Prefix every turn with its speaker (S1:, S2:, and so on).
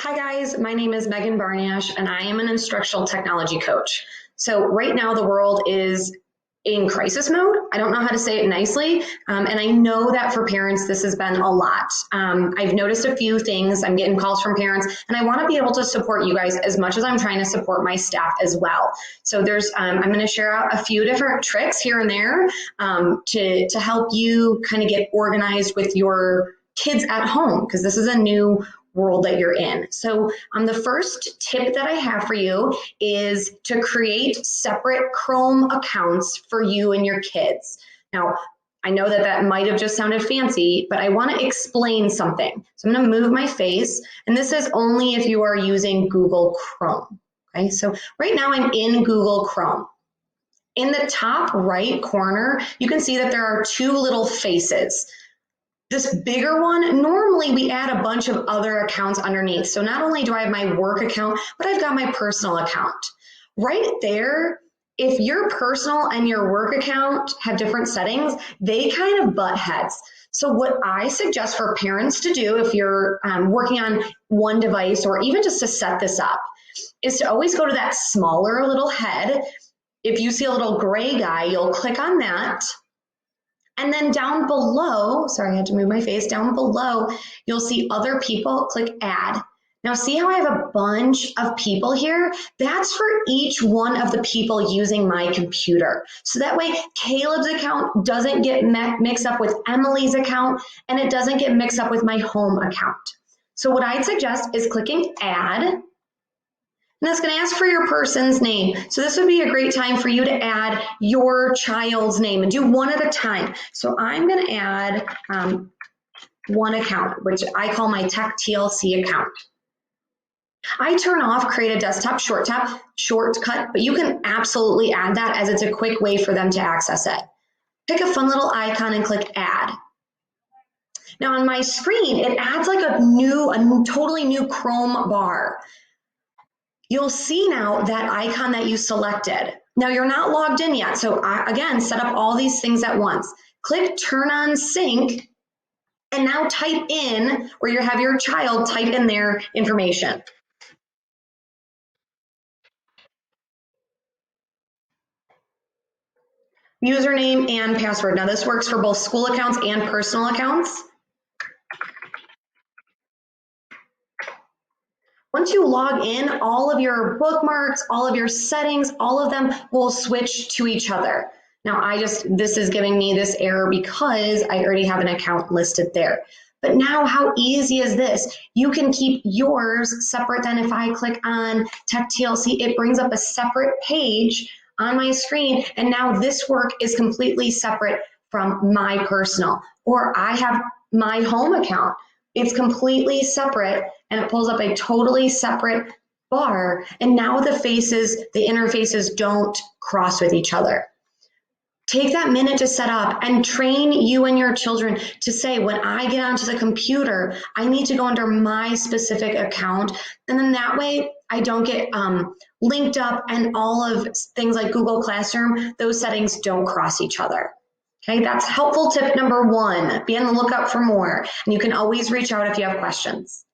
S1: Hi guys, my name is Megan Barnash and I am an instructional technology coach. So right now the world is in crisis mode. I don't know how to say it nicely. And I know that for parents, this has been a lot. I've noticed a few things. I'm getting calls from parents and I want to be able to support you guys as much as I'm trying to support my staff as well. So I'm going to share out a few different tricks here and there to help you kind of get organized with your kids at home, because this is a new world that you're in. So the first tip that I have for you is to create separate Chrome accounts for you and your kids. Now, I know that might have just sounded fancy, but I want to explain something. So I'm going to move my face, and this is only if you are using Google Chrome. Okay, so right now I'm in Google Chrome. In the top right corner, you can see that there are two little faces. This bigger one, normally we add a bunch of other accounts underneath. So not only do I have my work account, but I've got my personal account. Right there, if your personal and your work account have different settings, they kind of butt heads. So what I suggest for parents to do if you're working on one device, or even just to set this up, is to always go to that smaller little head. If you see a little gray guy, you'll click on that. And then down below, sorry, I had to move my face, down below, you'll see other people, click add. Now see how I have a bunch of people here? That's for each one of the people using my computer. So that way Caleb's account doesn't get mixed up with Emily's account, and it doesn't get mixed up with my home account. So what I'd suggest is clicking add. And that's going to ask for your person's name. So this would be a great time for you to add your child's name and do one at a time. So I'm going to add one account, which I call my Tech TLC account. I turn off create a desktop shortcut, but you can absolutely add that, as it's a quick way for them to access it. Pick a fun little icon and click add. Now on my screen, it adds like a totally new Chrome bar. You'll see now that icon that you selected. Now you're not logged in yet, so again, set up all these things at once. Click turn on sync, and now type in, or you have your child type in their information. Username and password. Now this works for both school accounts and personal accounts. Once you log in, all of your bookmarks, all of your settings, all of them will switch to each other. Now this is giving me this error because I already have an account listed there. But now how easy is this? You can keep yours separate than if I click on Tech TLC, it brings up a separate page on my screen, and now this work is completely separate from my personal. Or I have my home account. It's completely separate, and it pulls up a totally separate bar, and now the interfaces don't cross with each other. Take that minute to set up and train you and your children to say, when I get onto the computer, I need to go under my specific account, and then that way I don't get linked up, and all of things like Google Classroom, those settings don't cross each other. Okay, that's helpful tip number one. Be on the lookout for more, and you can always reach out if you have questions.